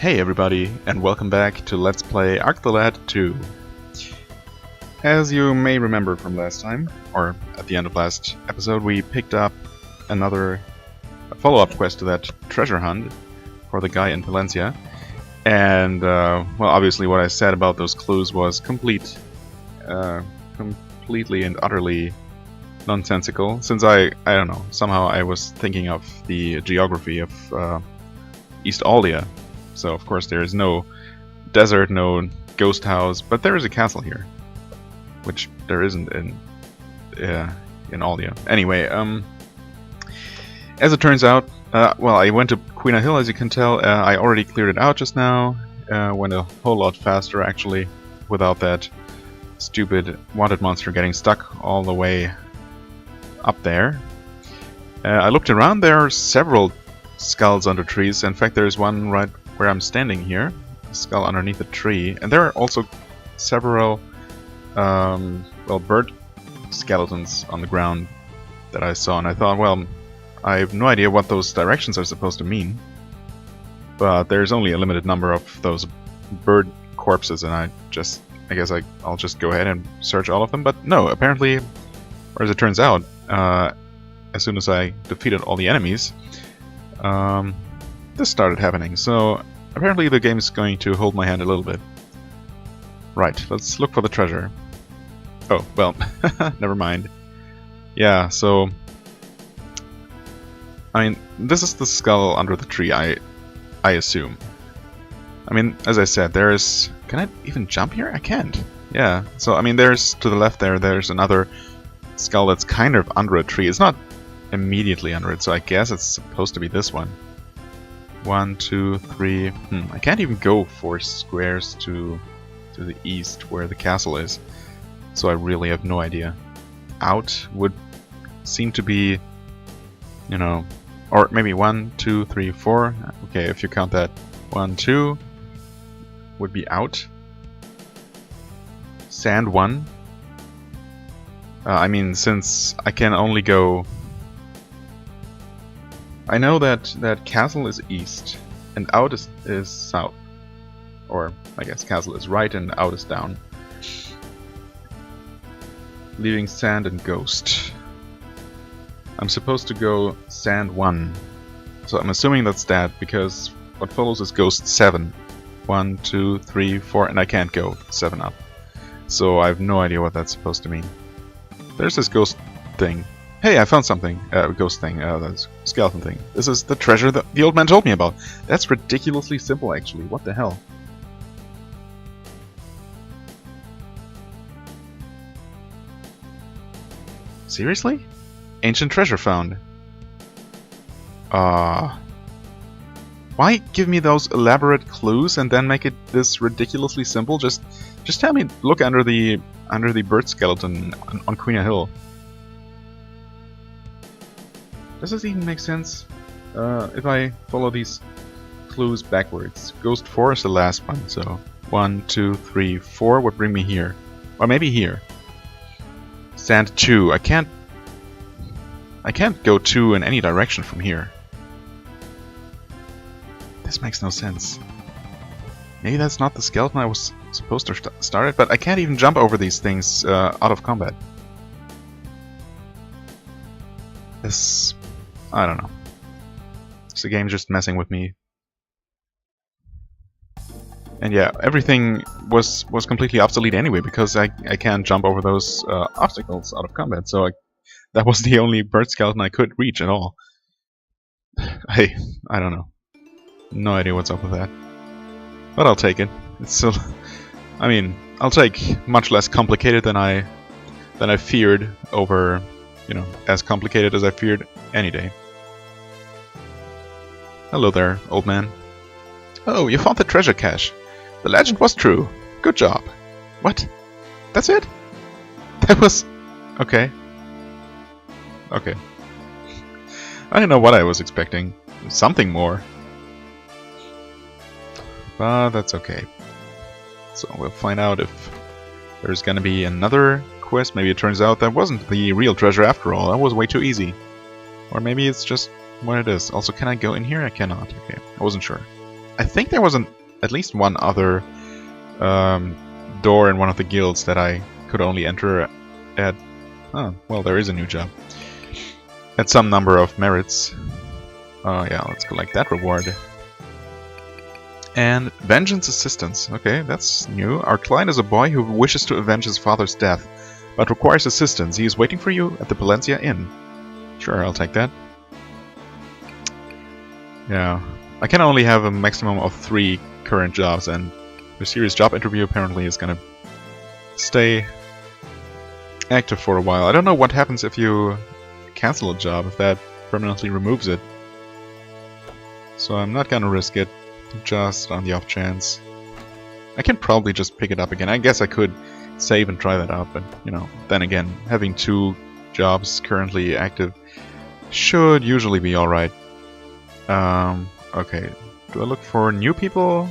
Hey everybody, and welcome back to Let's Play Ark the Lad 2. As you may remember from last time, or at the end of last episode, we picked up another follow-up quest to that treasure hunt for the guy in Valencia. And, well, obviously what I said about those clues was completely and utterly nonsensical, since I don't know, somehow I was thinking of the geography of East Aldia. So of course there is no desert, no ghost house, but there is a castle here, which there isn't in Aldia. Anyway, as it turns out, well, I went to Queen Hill, as you can tell. I already cleared it out just now. Went a whole lot faster actually, without that stupid wanted monster getting stuck all the way up there. I looked around. There are several skulls under trees. In fact, there's one right where I'm standing here, a skull underneath a tree, and there are also several well, bird skeletons on the ground that I saw, and I thought, well, I have no idea what those directions are supposed to mean, but there's only a limited number of those bird corpses, and I guess I'll just go ahead and search all of them. But no, apparently, or as it turns out, as soon as I defeated all the enemies, this started happening. So apparently the game is going to hold my hand a little bit. Right, let's look for the treasure. Oh, well, never mind. Yeah, so I mean, this is the skull under the tree, I assume. I mean, as I said, there's... Can I even jump here? I can't. Yeah, so I mean, there's to the left there's another skull that's kind of under a tree. It's not immediately under it, so I guess it's supposed to be this one. 1, 2, 3... I can't even go 4 squares to the east where the castle is, so I really have no idea. Out would seem to be, you know, or maybe 1, 2, 3, 4. Okay, if you count that, 1, 2 would be out. Sand 1. I mean, since I can only go... I know that castle is east, and out is south. Or, I guess castle is right and out is down. Leaving sand and ghost. I'm supposed to go sand 1. So I'm assuming that's that, because what follows is ghost 7. 1, 2, 3, 4, and I can't go 7 up. So I have no idea what that's supposed to mean. There's this ghost thing. Hey, I found something. Ghost thing. That's skeleton thing. This is the treasure that the old man told me about. That's ridiculously simple, actually. What the hell? Seriously? Ancient treasure found. Why give me those elaborate clues and then make it this ridiculously simple? Just tell me. Look under the bird skeleton on Queen Hill. Does this even make sense? If I follow these clues backwards. Ghost 4 is the last one, so 1, 2, 3, 4 would bring me here. Or maybe here. Sand 2. I can't go 2 in any direction from here. This makes no sense. Maybe that's not the skeleton I was supposed to start it, but I can't even jump over these things out of combat. This... I don't know. Is the game just messing with me? And yeah, everything was completely obsolete anyway, because I can't jump over those obstacles out of combat, so that was the only bird skeleton I could reach at all. I don't know. No idea what's up with that. But I'll take it. It's still... I mean, I'll take much less complicated than I feared over, you know, as complicated as I feared any day. Hello there, old man. Oh, you found the treasure cache. The legend was true. Good job. What? That's it? That was... Okay. Okay. I don't know what I was expecting. Something more. But that's okay. So we'll find out if there's gonna be another quest. Maybe it turns out that wasn't the real treasure after all. That was way too easy. Or maybe it's just what it is. Also, can I go in here? I cannot. Okay, I wasn't sure. I think there was at least one other door in one of the guilds that I could only enter at... Oh, well, there is a new job. At some number of merits. Oh yeah, let's collect that reward. And Vengeance Assistance. Okay, that's new. Our client is a boy who wishes to avenge his father's death, but requires assistance. He is waiting for you at the Palencia Inn. Sure, I'll take that. Yeah, I can only have a maximum of 3 current jobs, and the serious job interview apparently is gonna stay active for a while. I don't know what happens if you cancel a job, if that permanently removes it. So I'm not gonna risk it, just on the off chance. I can probably just pick it up again. I guess I could save and try that out, but, you know, then again, having 2 jobs currently active should usually be alright. Okay, do I look for new people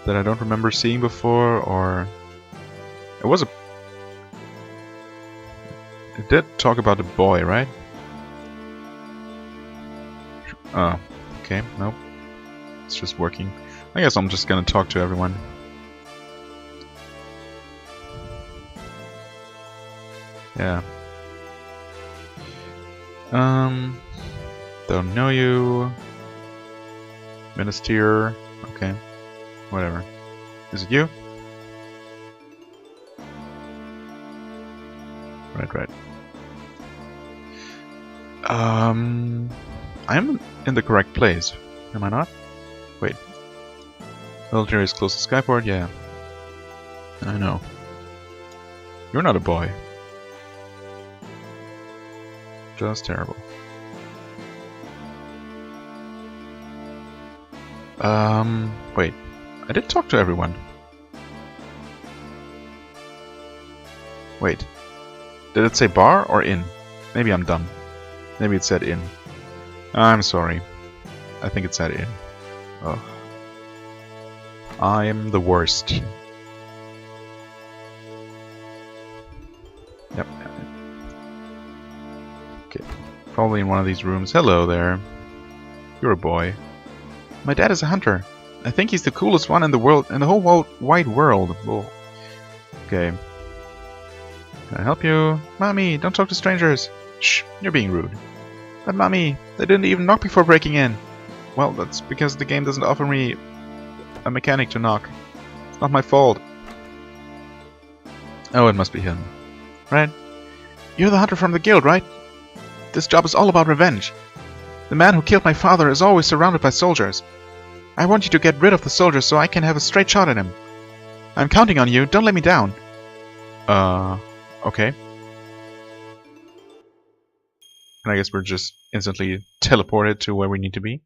that I don't remember seeing before, or... It did talk about the boy, right? Oh, okay, nope. It's just working. I guess I'm just gonna talk to everyone. Yeah. Don't know you. Minister. Okay. Whatever. Is it you? Right. I'm in the correct place. Am I not? Wait. Military is close to Skyport? Yeah. I know. You're not a boy. Just terrible. Wait. I did talk to everyone. Wait. Did it say bar or inn? Maybe I'm dumb. Maybe it said inn. I'm sorry. I think it said inn. Ugh. I'm the worst. Yep. Okay. Probably in one of these rooms. Hello there. You're a boy. My dad is a hunter. I think he's the coolest one in the world, in the whole wide world. Whoa. Okay. Can I help you? Mommy, don't talk to strangers. Shh, you're being rude. But Mommy, they didn't even knock before breaking in. Well, that's because the game doesn't offer me a mechanic to knock. It's not my fault. Oh, it must be him. Right? You're the hunter from the guild, right? This job is all about revenge. The man who killed my father is always surrounded by soldiers. I want you to get rid of the soldiers so I can have a straight shot at him. I'm counting on you, don't let me down. Okay. And I guess we're just instantly teleported to where we need to be.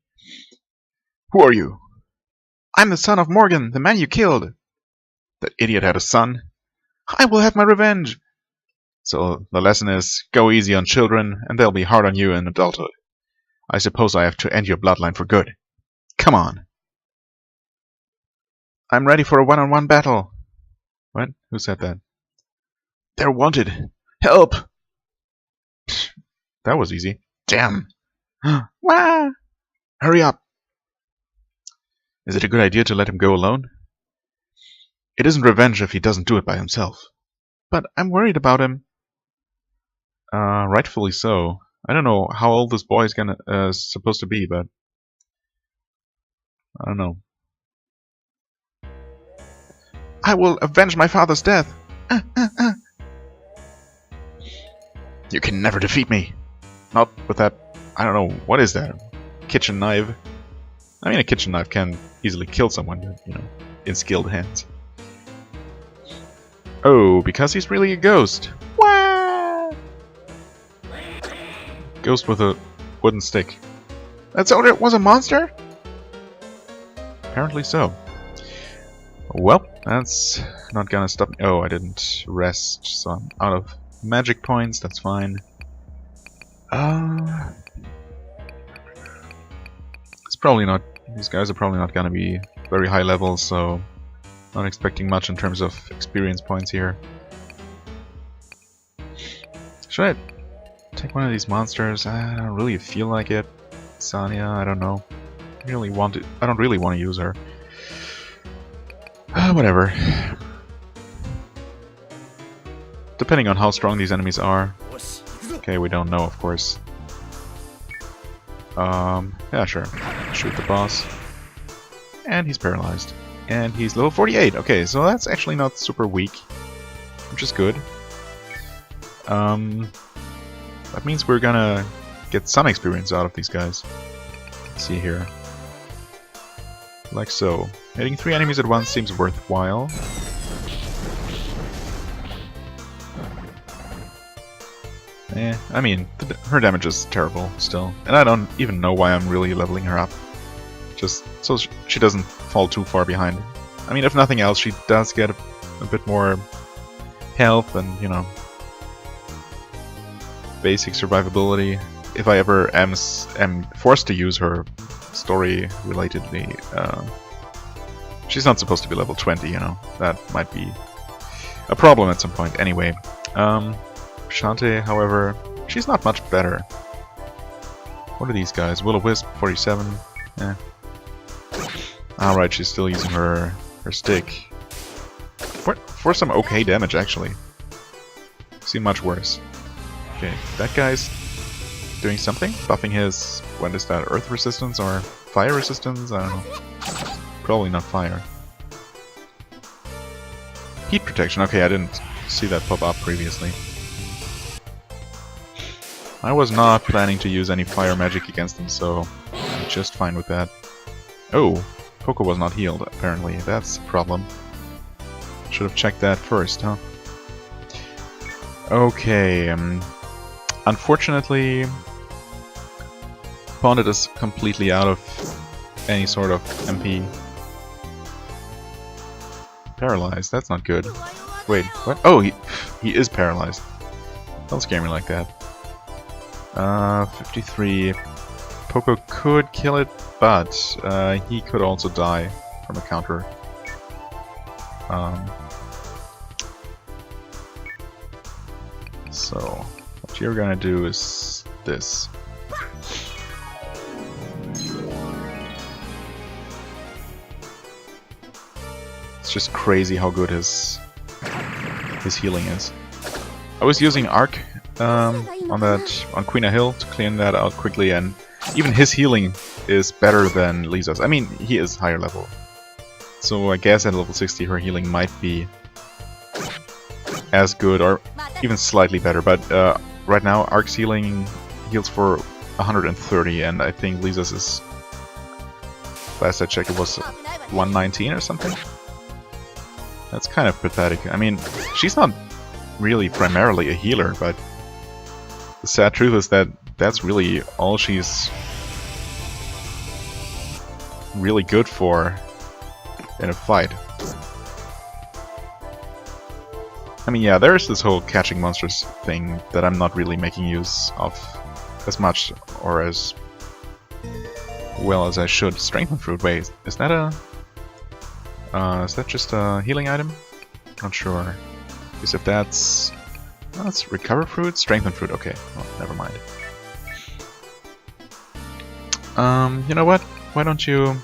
Who are you? I'm the son of Morgan, the man you killed. That idiot had a son. I will have my revenge. So the lesson is, go easy on children, and they'll be hard on you in adulthood. I suppose I have to end your bloodline for good. Come on. I'm ready for a one-on-one battle. What? Who said that? They're wanted. Help! That was easy. Damn. Wah! Hurry up. Is it a good idea to let him go alone? It isn't revenge if he doesn't do it by himself. But I'm worried about him. Rightfully so. I don't know how old this boy is supposed to be, but I don't know. I will avenge my father's death. You can never defeat me. Not with that. I don't know. What is that? Kitchen knife? I mean, a kitchen knife can easily kill someone, you know, in skilled hands. Oh, because he's really a ghost. Wah! Ghost with a wooden stick. That soldier was a monster? Apparently so. Well, that's not gonna stop me. Oh, I didn't rest, so I'm out of magic points. That's fine. It's probably not. These guys are probably not gonna be very high levels, so not expecting much in terms of experience points here. Should I take one of these monsters? I don't really feel like it. Sanya, I don't know. I don't really want to use her. Whatever. Depending on how strong these enemies are. Okay, we don't know, of course. Yeah, sure. Shoot the boss. And he's paralyzed. And he's level 48. Okay, so that's actually not super weak, which is good. That means we're gonna get some experience out of these guys. Let's see here. Like so. Hitting 3 enemies at once seems worthwhile. I mean, her damage is terrible still. And I don't even know why I'm really leveling her up. Just so she doesn't fall too far behind. I mean, if nothing else, she does get a bit more health and, you know, basic survivability. If I ever am forced to use her story-relatedly, she's not supposed to be level 20, you know. That might be a problem at some point. Anyway, Shante, however, she's not much better. What are these guys? Will-O-Wisp, 47. Eh. Alright, she's still using her stick. For some okay damage, actually. Seen much worse. Okay, that guy's doing something? Buffing his... what is that? Earth resistance or fire resistance? I don't know. Probably not fire. Heat protection. Okay, I didn't see that pop up previously. I was not planning to use any fire magic against him, so I'm just fine with that. Oh, Poco was not healed, apparently. That's a problem. Should have checked that first, huh? Okay, unfortunately, Pondit is completely out of any sort of MP. Paralyzed, that's not good. Wait, what? Oh, he is paralyzed. Don't scare me like that. 53. Poco could kill it, but he could also die from a counter. So, what you're gonna do is this. It's just crazy how good his healing is. I was using Arc on Queen Hill to clean that out quickly, and even his healing is better than Lisa's. I mean, he is higher level, so I guess at level 60 her healing might be as good or even slightly better. But right now, Arc's healing heals for 130, and I think Lisa's is, last I checked, it was 119 or something. That's kind of pathetic. I mean, she's not really primarily a healer, but the sad truth is that that's really all she's really good for in a fight. I mean, yeah, there's this whole catching monsters thing that I'm not really making use of as much or as well as I should. Strengthen fruit, wait, is that just a healing item? Not sure. Because if that's recover fruit, strengthen fruit. Okay, well, never mind. You know what? Why don't you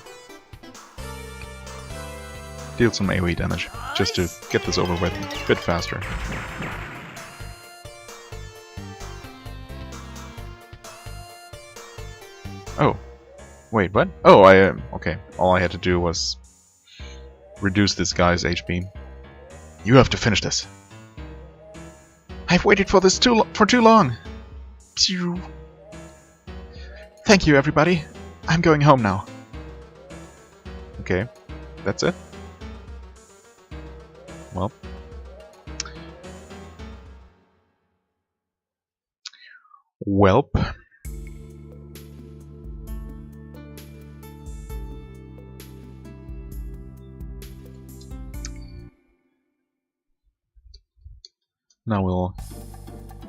deal some AoE damage just to get this over with a bit faster. Oh, wait, what? Oh, okay. All I had to do was reduce this guy's HP. You have to finish this. I've waited for this for too long. Pew. Thank you, everybody. I'm going home now. Okay, that's it. Well. Welp. Now we'll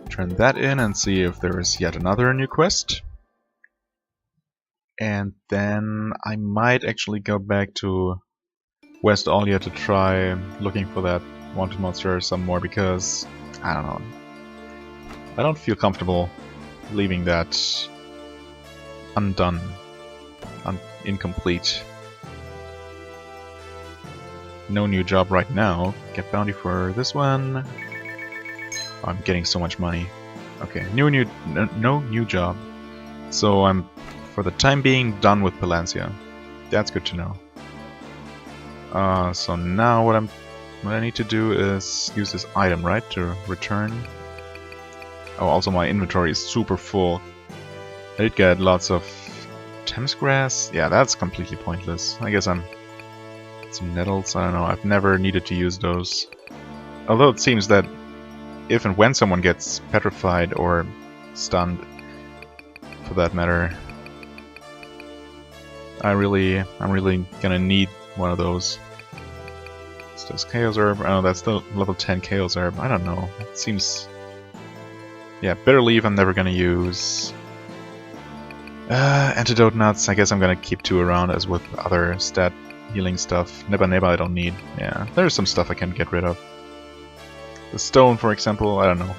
turn that in and see if there is yet another new quest. And then I might actually go back to West Alia to try looking for that wanted monster some more, because I don't know. I don't feel comfortable leaving that undone. incomplete. No new job right now. Get bounty for this one. Oh, I'm getting so much money. Okay, no new job. So I'm, for the time being, done with Palencia. That's good to know. So now what I need to do is use this item, right, to return. Oh, also my inventory is super full. I did get lots of Thames grass. Yeah, that's completely pointless. I guess I'm some nettles. I don't know. I've never needed to use those. Although it seems that if and when someone gets petrified or stunned, for that matter, I'm really gonna need one of those. Is this Chaos Herb? Oh, that's the level 10 Chaos Herb. I don't know. It seems... Yeah, Bitter Leaf I'm never gonna use. Antidote Nuts, I guess I'm gonna keep 2 around as with other stat healing stuff. Neba Neba I don't need. Yeah, there's some stuff I can get rid of. The stone, for example, I don't know.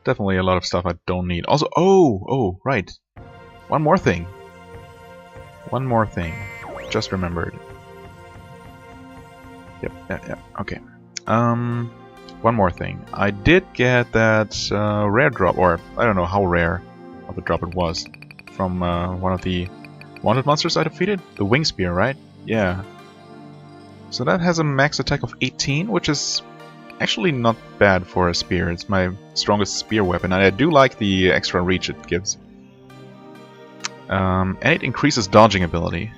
Definitely a lot of stuff I don't need. Also, oh, right. One more thing. Just remembered. Yep, yeah, okay. One more thing. I did get that rare drop, or I don't know how rare of a drop it was, from one of the wanted monsters I defeated. The Wing Spear, right? Yeah. So that has a max attack of 18, which is actually not bad for a spear. It's my strongest spear weapon, and I do like the extra reach it gives. And it increases dodging ability.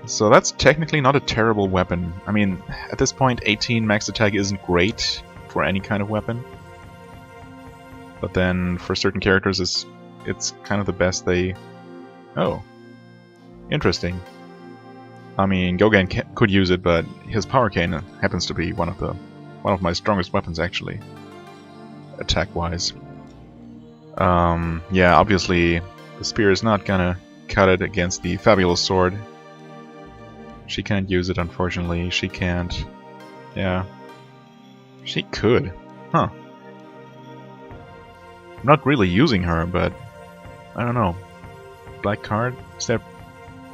So that's technically not a terrible weapon. I mean, at this point 18 max attack isn't great for any kind of weapon. But then for certain characters it's kind of the best they... Oh. Interesting. I mean, Gogan could use it, but his Power Cane happens to be one of my strongest weapons actually. Attack-wise. Yeah, obviously the spear is not gonna cut it against the Fabulous Sword. She can't use it, unfortunately. She can't. Yeah. She could. Huh. I'm not really using her, but I don't know. Black card? Is that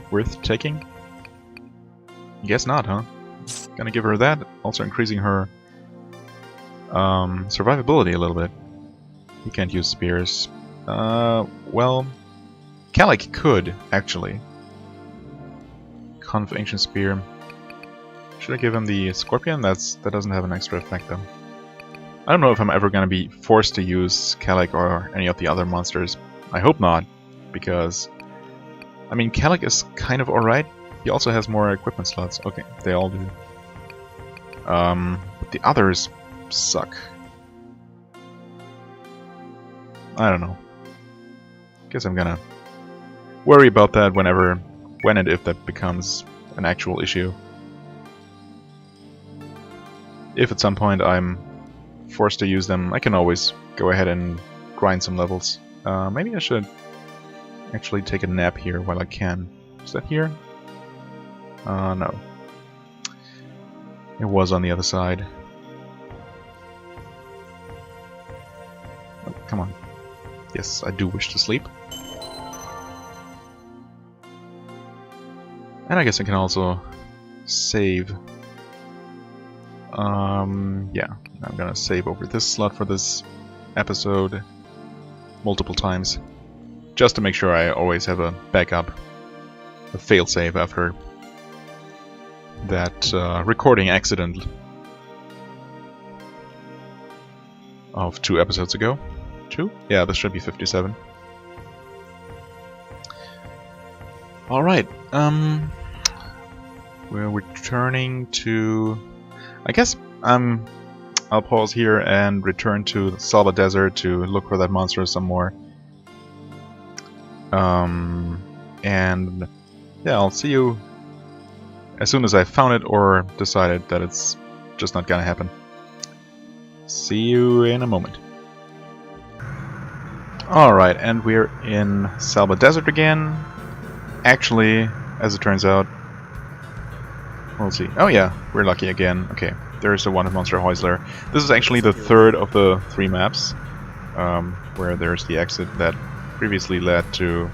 worth taking? Guess not, huh? Gonna give her that. Also increasing her survivability a little bit. You can't use spears. Well, Calic could, actually. Conf Ancient Spear. Should I give him the Scorpion? That doesn't have an extra effect though. I don't know if I'm ever gonna be forced to use Calic or any of the other monsters. I hope not, because I mean Calic is kind of alright. He also has more equipment slots. Okay, they all do. But the others suck. I don't know. Guess I'm gonna worry about that when and if that becomes an actual issue. If at some point I'm forced to use them, I can always go ahead and grind some levels. Maybe I should actually take a nap here while I can. Is that here? No. It was on the other side. Oh, come on. Yes, I do wish to sleep. And I guess I can also save. Yeah, I'm gonna save over this slot for this episode multiple times, just to make sure I always have a backup, a failsafe after that recording accident of 2 episodes ago. 2? Yeah, this should be 57. Alright, we're returning to... I guess I'll pause here and return to Salva Desert to look for that monster some more. And yeah, I'll see you as soon as I found it or decided that it's just not gonna happen. See you in a moment. Alright, and we're in Salva Desert again. Actually, as it turns out, we'll see. Oh yeah, we're lucky again. Okay, there's the wanted monster Heusler. This is actually the third of the 3 maps where there's the exit that previously led to...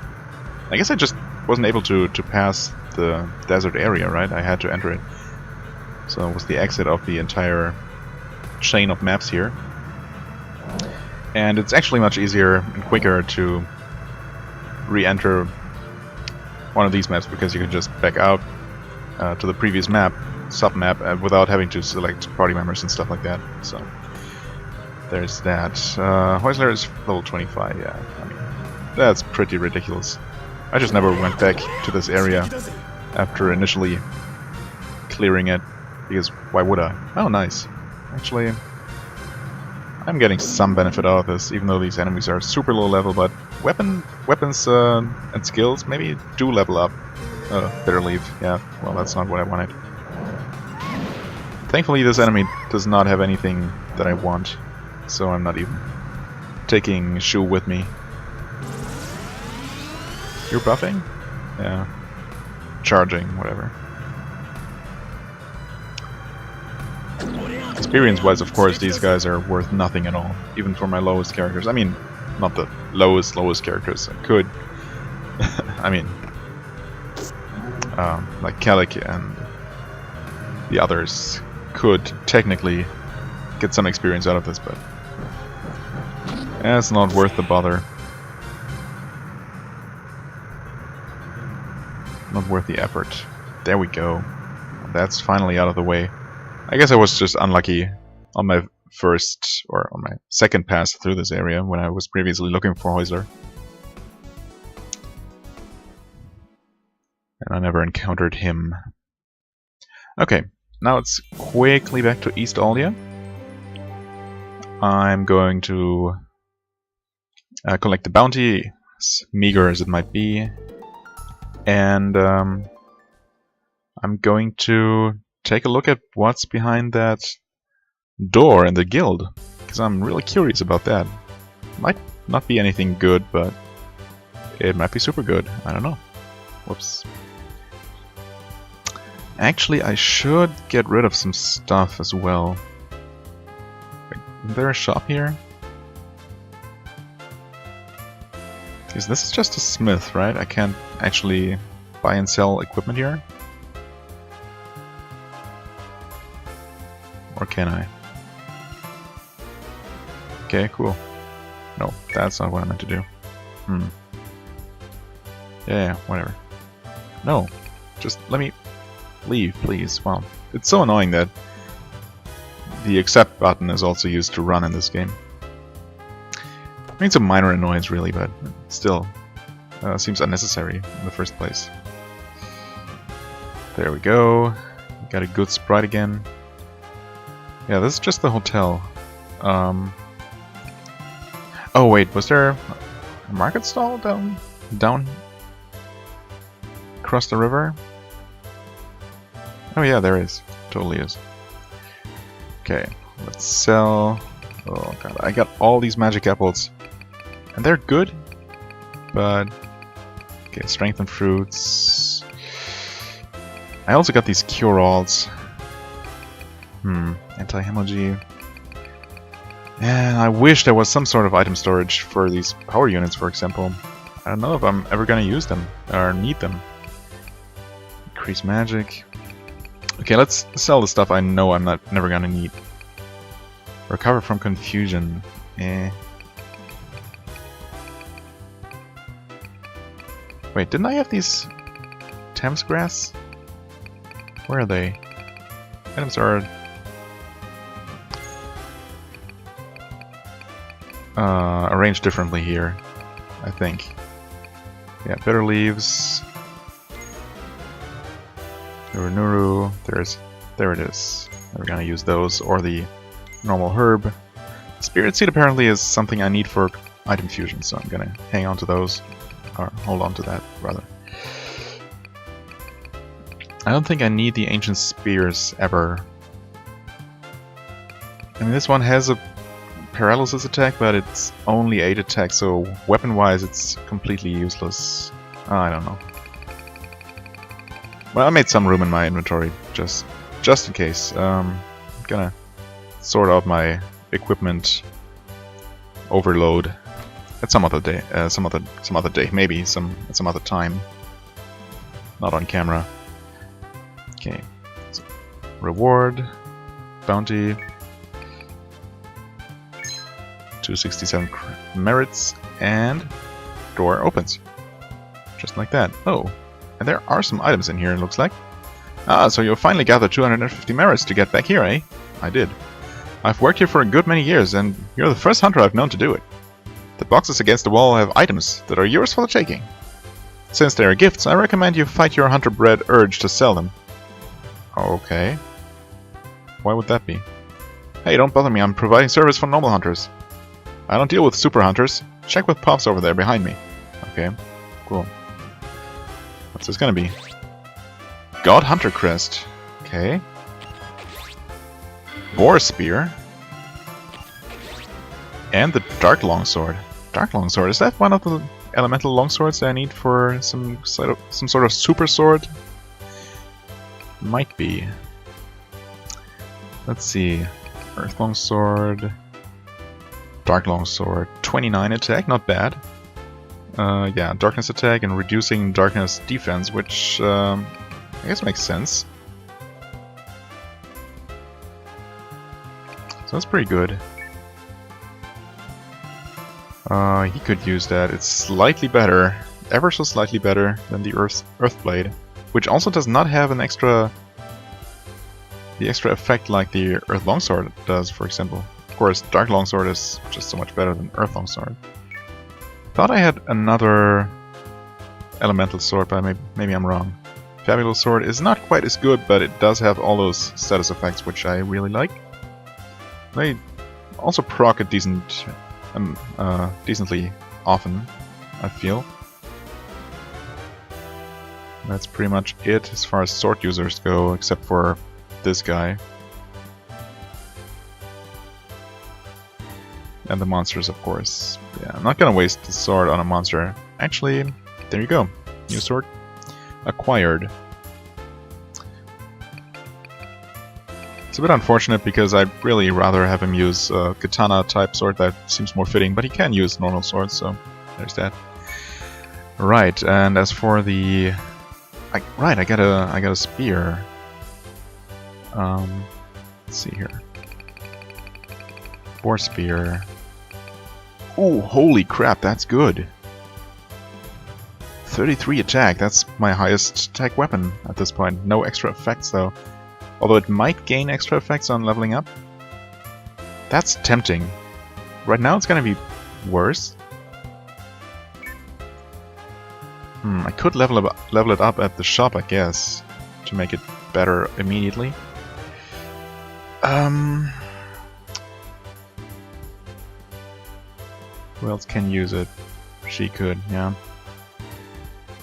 I guess I just wasn't able to pass the desert area, right? I had to enter it. So it was the exit of the entire chain of maps here. And it's actually much easier and quicker to re-enter one of these maps because you can just back out to the previous map, sub-map, without having to select party members and stuff like that. So there's that. Häusler is level 25, yeah. I mean, that's pretty ridiculous. I just never went back to this area after initially clearing it, because why would I? Oh, nice. Actually, I'm getting some benefit out of this, even though these enemies are super low level, but weapons and skills maybe do level up. Better leave. Yeah, well, that's not what I wanted. Thankfully, this enemy does not have anything that I want, so I'm not even taking Shu with me. You're buffing? Yeah. Charging, whatever. Experience-wise, of course, these guys are worth nothing at all, even for my lowest characters. I mean, not the lowest characters. I could. I mean, like Kalik and the others could technically get some experience out of this, but it's not worth the bother. Not worth the effort. There we go. That's finally out of the way. I guess I was just unlucky on my first, or on my second pass through this area when I was previously looking for Häusler. And I never encountered him. Okay, now let's quickly back to East Aldia. I'm going to collect the bounty, as meager as it might be. And I'm going to take a look at what's behind that door in the guild, because I'm really curious about that. Might not be anything good, but it might be super good. I don't know. Whoops. Actually, I should get rid of some stuff as well. Wait, is there a shop here? Because this is just a smith, right? I can't actually buy and sell equipment here? Or can I? Okay, cool. No, that's not what I meant to do. Yeah, whatever. No, just let me leave, please. Wow, it's so annoying that the accept button is also used to run in this game. I mean, it's a minor annoyance, really, but still seems unnecessary in the first place. There we go. Got a good sprite again. Yeah, this is just the hotel. Oh wait, was there a market stall down across the river? Oh yeah, there is. Totally is. Okay, let's sell. Oh god, I got all these magic apples. And they're good, but... Okay, strength and fruits. I also got these cure-alls. Anti-hemogy. And I wish there was some sort of item storage for these power units, for example. I don't know if I'm ever gonna use them, or need them. Increase magic. Okay, let's sell the stuff I know I'm never gonna need. Recover from confusion. Wait, didn't I have these Thames grass? Where are they? Items are arranged differently here, I think. Yeah, bitter leaves. Nuru. There it is. We're gonna use those, or the normal herb. Spirit seed apparently is something I need for item fusion, so I'm gonna hang on to those. Or hold on to that, rather. I don't think I need the ancient spears ever. I mean, this one has a paralysis attack, but it's only 8 attack, so weapon-wise it's completely useless. I don't know. Well, I made some room in my inventory, just in case. I'm gonna sort out my equipment overload At some other day, some other day, maybe at some other time. Not on camera. Okay. So, reward, bounty, 267 merits, and door opens. Just like that. Oh, and there are some items in here, it looks like. Ah, so you finally gathered 250 merits to get back here, eh? I did. I've worked here for a good many years, and you're the first hunter I've known to do it. The boxes against the wall have items that are yours for the taking. Since they are gifts, I recommend you fight your hunter-bred urge to sell them. Okay. Why would that be? Hey, don't bother me, I'm providing service for normal hunters. I don't deal with super hunters. Check with Pops over there behind me. Okay, cool. What's this gonna be? God Hunter Crest. Okay. Boar Spear. And the Dark Longsword. Dark Longsword, is that one of the elemental longswords that I need for some sort of super sword? Might be. Let's see. Earth Longsword. Dark Longsword. 29 attack, not bad. Yeah, darkness attack and reducing darkness defense, which I guess makes sense. So that's pretty good. He could use that. It's slightly better, ever so slightly better than the Earth Blade, which also does not have an extra effect like the Earth Longsword does, for example. Of course, Dark Longsword is just so much better than Earth Longsword. Thought I had another elemental sword, but maybe I'm wrong. Fabulous Sword is not quite as good, but it does have all those status effects, which I really like. They also proc a decently often, I feel. That's pretty much it as far as sword users go, except for this guy. And the monsters, of course. Yeah, I'm not gonna waste the sword on a monster. Actually, there you go. New sword acquired. It's a bit unfortunate because I'd really rather have him use a katana type sword that seems more fitting, but he can use normal swords, so there's that. Right, and as for the... I got a spear. Let's see here. Boar spear. Ooh, holy crap, that's good. 33 attack, that's my highest attack weapon at this point. No extra effects though. Although it might gain extra effects on leveling up. That's tempting. Right now it's gonna be worse. I could level it up at the shop, I guess, to make it better immediately. Who else can use it? She could, yeah.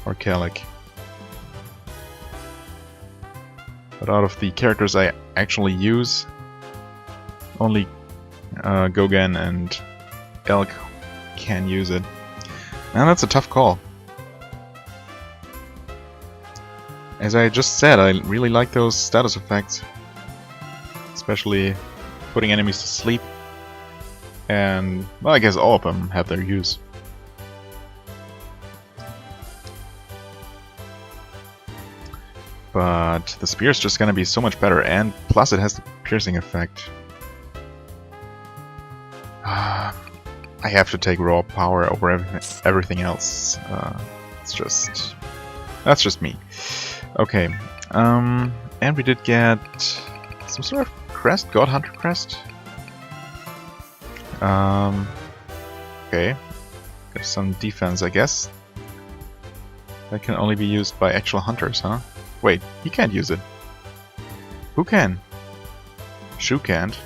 Or Kalik. But out of the characters I actually use, only Gogan and Elk can use it. And that's a tough call. As I just said, I really like those status effects. Especially putting enemies to sleep. And, well, I guess all of them have their use. But the spear is just gonna be so much better, and plus it has the piercing effect. I have to take raw power over everything else. That's just me. Okay, and we did get some sort of crest, God Hunter crest. Okay, there's some defense, I guess. That can only be used by actual hunters, huh? Wait, he can't use it. Who can? Shu can't.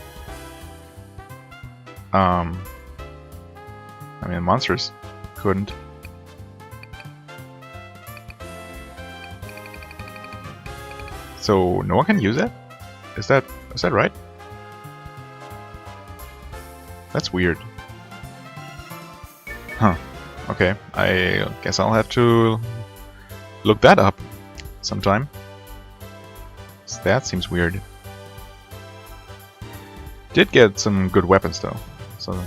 I mean, monsters couldn't. So no one can use it? Is that right? That's weird. Huh. Okay, I guess I'll have to look that up sometime. So that seems weird. Did get some good weapons though, so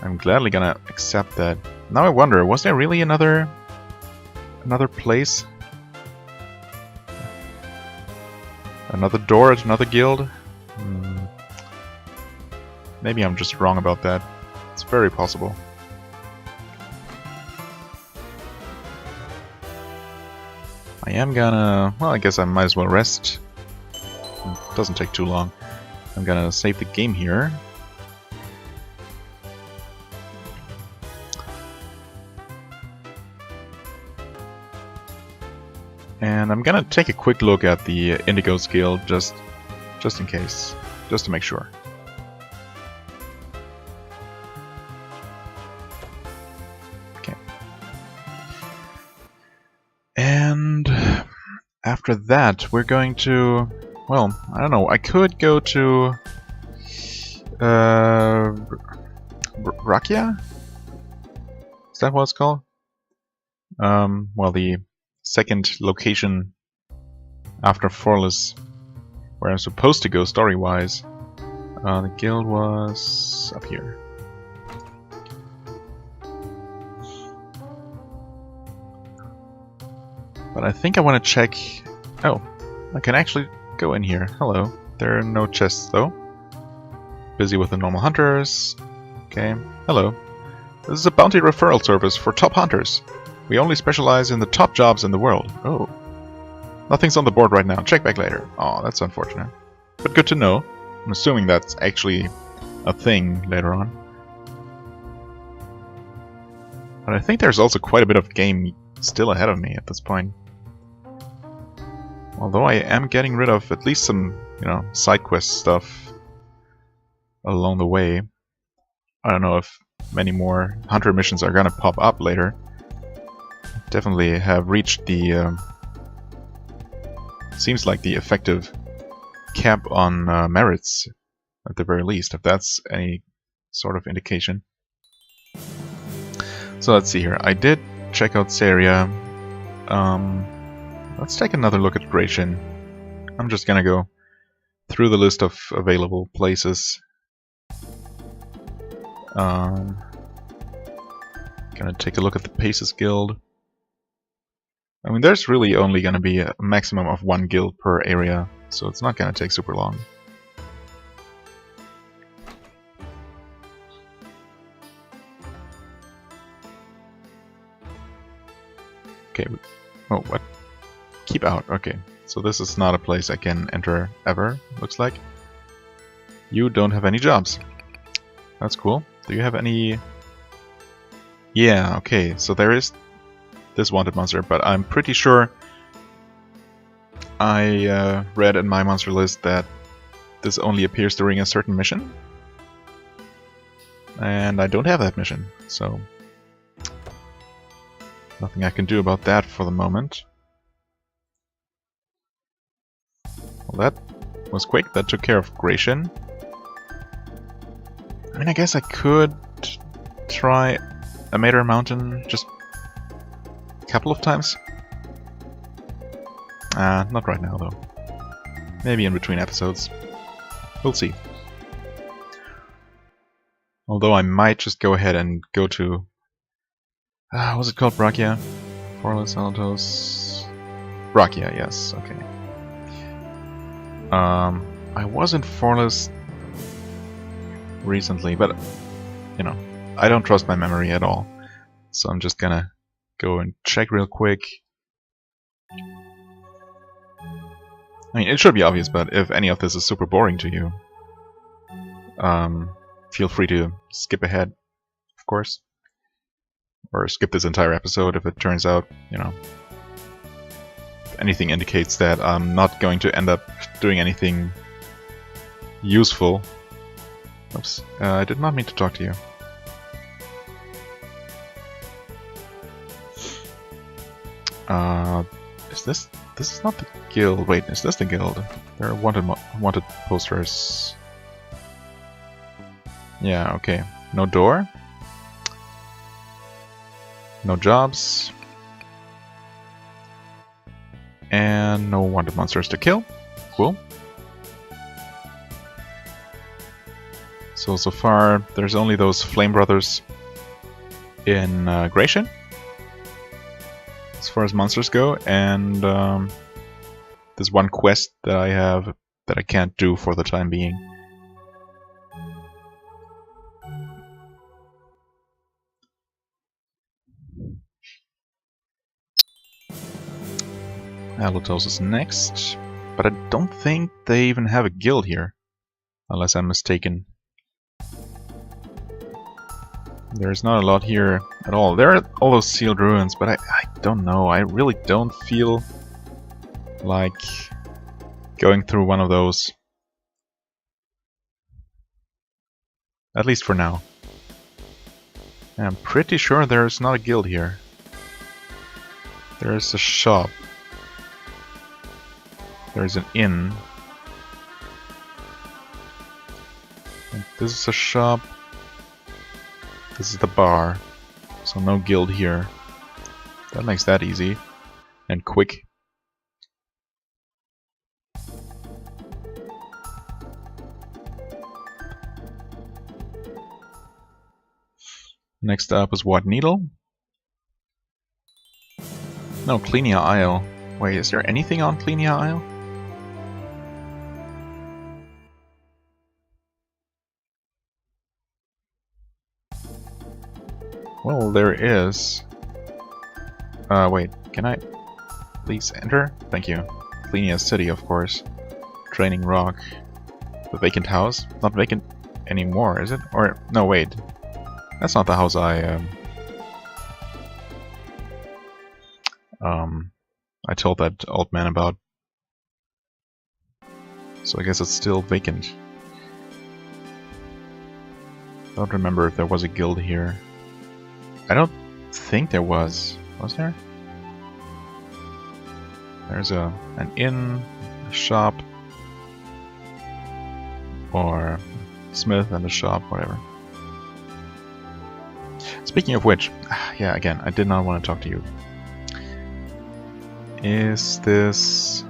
I'm gladly gonna accept that. Now I wonder, was there really another place? Another door at another guild? Maybe I'm just wrong about that. It's very possible. I am gonna... well, I guess I might as well rest. It doesn't take too long. I'm gonna save the game here. And I'm gonna take a quick look at the Indigo skill just in case, just to make sure. Okay. And after that, we're going to, well, I don't know. I could go to Rakia? Is that what it's called? Well, the second location after Forless, where I'm supposed to go story-wise. The guild was up here. But I think I want to check... oh, I can actually go in here. Hello. There are no chests though. Busy with the normal hunters. Okay. Hello. This is a bounty referral service for top hunters. We only specialize in the top jobs in the world. Oh. Nothing's on the board right now. Check back later. Oh, that's unfortunate. But good to know. I'm assuming that's actually a thing later on. But I think there's also quite a bit of game still ahead of me at this point. Although I am getting rid of at least some, you know, side quest stuff along the way. I don't know if many more hunter missions are gonna pop up later. Definitely have reached the seems like the effective cap on merits at the very least, if that's any sort of indication. So let's see here. I did check out Saria. Let's take another look at Gratian. I'm just gonna go through the list of available places. Gonna take a look at the Paces Guild. I mean, there's really only gonna be a maximum of one guild per area, so it's not gonna take super long. Okay, oh, what? Keep out, okay. So this is not a place I can enter ever, looks like. You don't have any jobs. That's cool. Do you have any... yeah, okay, so there is this wanted monster, but I'm pretty sure I read in my monster list that this only appears during a certain mission. And I don't have that mission, so nothing I can do about that for the moment. Well, that was quick. That took care of Gratian. I mean, I guess I could try Amator Mountain just a couple of times. Not right now, though. Maybe in between episodes. We'll see. Although I might just go ahead and go to... what's it called? Brachia? Forless, Alatos... Brachia, yes, okay. I was in Forless recently, but, you know, I don't trust my memory at all. So I'm just gonna go and check real quick. I mean, it should be obvious, but if any of this is super boring to you, feel free to skip ahead, of course. Or skip this entire episode if it turns out, you know, anything indicates that I'm not going to end up doing anything useful. Oops, I did not mean to talk to you. Is this... this is not the guild. Wait, is this the guild? There are wanted posters. Yeah, okay. No door. No jobs. And no wanted monsters to kill. Cool. So far there's only those Flame Brothers in Gration, as far as monsters go, and there's one quest that I have that I can't do for the time being. Alatos is next, but I don't think they even have a guild here, unless I'm mistaken. There's not a lot here at all. There are all those sealed ruins, but I don't know. I really don't feel like going through one of those. At least for now. I'm pretty sure there's not a guild here. There's a shop. There's an inn. And this is a shop. This is the bar. So no guild here. That makes that easy. And quick. Next up is what? Needle? No, Cleania Isle. Wait, is there anything on Cleania Isle? Well, there is. Wait, can I please enter? Thank you. Cleania City, of course. Training Rock. The vacant house? Not vacant anymore, is it? Or, no, wait. That's not the house I told that old man about. So I guess it's still vacant. I don't remember if there was a guild here. I don't think there was. Was there? There's an inn, a shop, or smith and a shop, whatever. Speaking of which, yeah, again, I did not want to talk to you. Is this...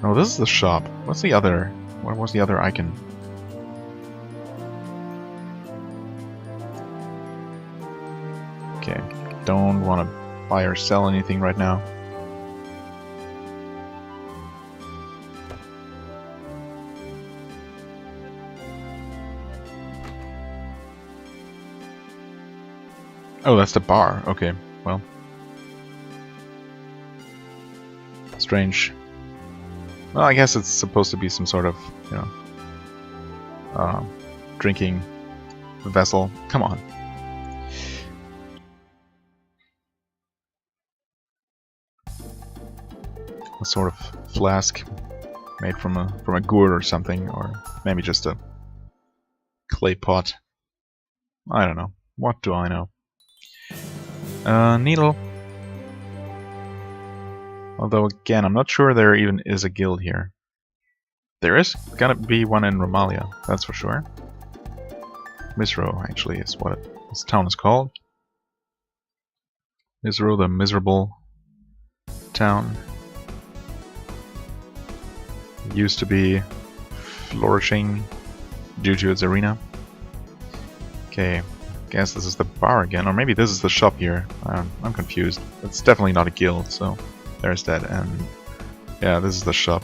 No, this is the shop. What's the other... What was the other icon? Okay, don't want to buy or sell anything right now. Oh, that's the bar. Okay, well. Strange. Well, I guess it's supposed to be some sort of, you know, drinking vessel. Come on. A sort of flask made from a gourd or something, or maybe just a clay pot. I don't know. What do I know? Needle. Although again, I'm not sure there even is a guild here. There is gonna be one in Romalia, that's for sure. Misro actually is what this town is called. Misro, the miserable town. It used to be flourishing due to its arena. Okay, guess this is the bar again, or maybe this is the shop here. I'm confused. It's definitely not a guild, so there's that, and yeah, this is the shop.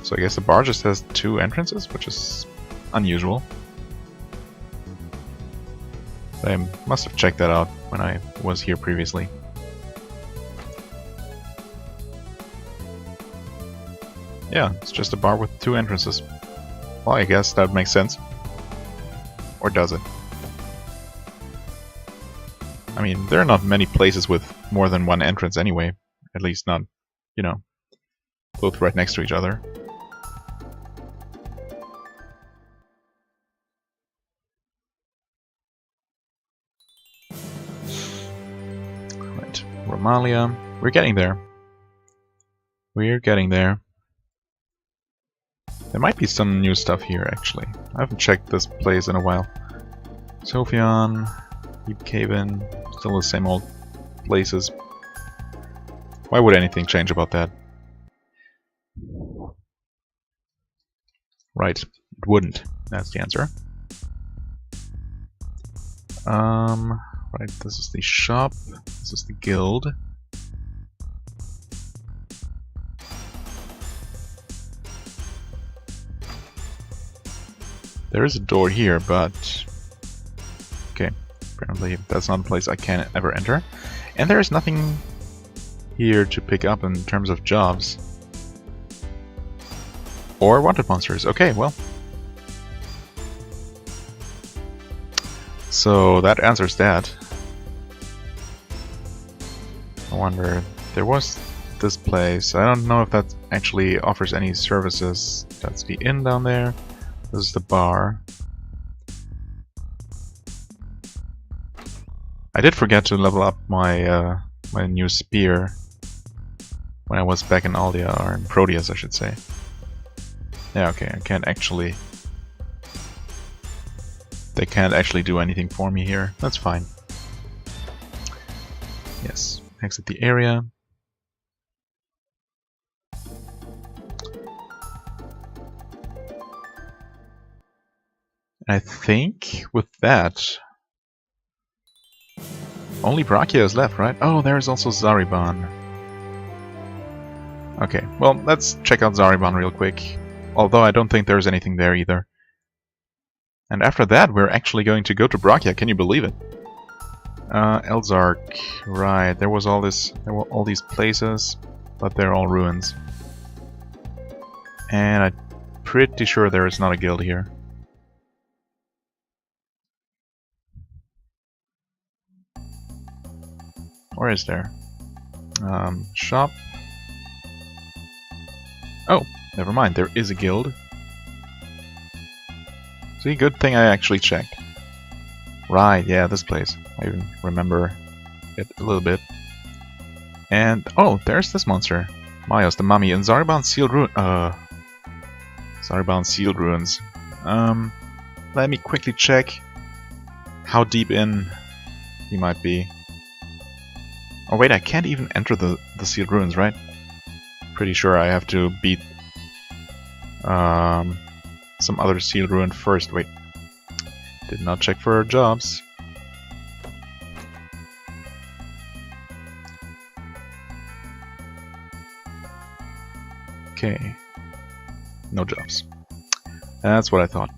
So I guess the bar just has 2 entrances, which is unusual. I must have checked that out when I was here previously. Yeah, it's just a bar with 2 entrances. Well, I guess that makes sense. Or does it? I mean, there are not many places with more than 1 entrance anyway. At least not, you know, both right next to each other. Right, Romalia. We're getting there. We're getting there. There might be some new stuff here, actually. I haven't checked this place in a while. Sophion, Deep Caven, still the same old places. Why would anything change about that? Right, it wouldn't. That's the answer. Right, this is the shop. This is the guild. There is a door here, but... okay, apparently that's not a place I can ever enter. And there is nothing here to pick up in terms of jobs. Or wanted monsters. Okay, well. So that answers that. I wonder, there was this place. I don't know if that actually offers any services. That's the inn down there. This is the bar. I did forget to level up my my new spear when I was back in Aldia, or in Proteus, I should say. Yeah, okay, I can't actually... they can't actually do anything for me here. That's fine. Yes, exit the area. I think with that, only Brachia is left, right? Oh, there's also Zariban. Okay, well, let's check out Zariban real quick. Although I don't think there's anything there either. And after that, we're actually going to go to Brachia. Can you believe it? Elzark, right? There were all these places, but they're all ruins. And I'm pretty sure there is not a guild here. Or is there? Shop. Oh, never mind. There is a guild. See, good thing I actually checked. Right, yeah, this place. I even remember it a little bit. And, oh, there's this monster. Mayos, the mummy, and Zariban sealed Zariban sealed ruins. Let me quickly check how deep in he might be. Oh wait, I can't even enter the sealed ruins, right? Pretty sure I have to beat some other sealed ruin first. Wait, did not check for jobs. Okay, no jobs. That's what I thought.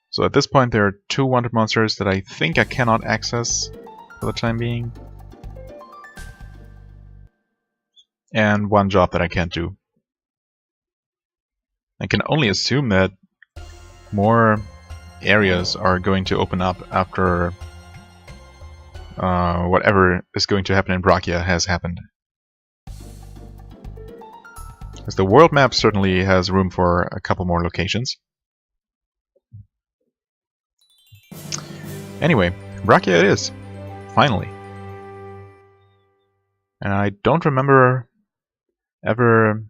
So at this point there are 2 wanted monsters that I think I cannot access for the time being. And 1 job that I can't do. I can only assume that more areas are going to open up after whatever is going to happen in Brachia has happened. Because the world map certainly has room for a couple more locations. Anyway, Brachia it is. Finally. And I don't remember ever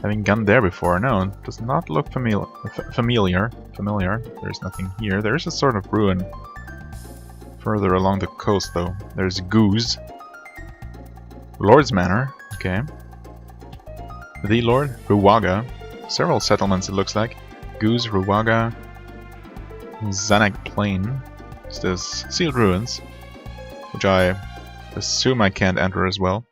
having gone there before. No, it does not look familiar. There's nothing here. There's a sort of ruin further along the coast, though. There's Goose. Lord's Manor. Okay. The Lord. Ruwaga. Several settlements, it looks like. Goose, Ruwaga. Zanak Plain. There's sealed ruins, which I assume I can't enter as well.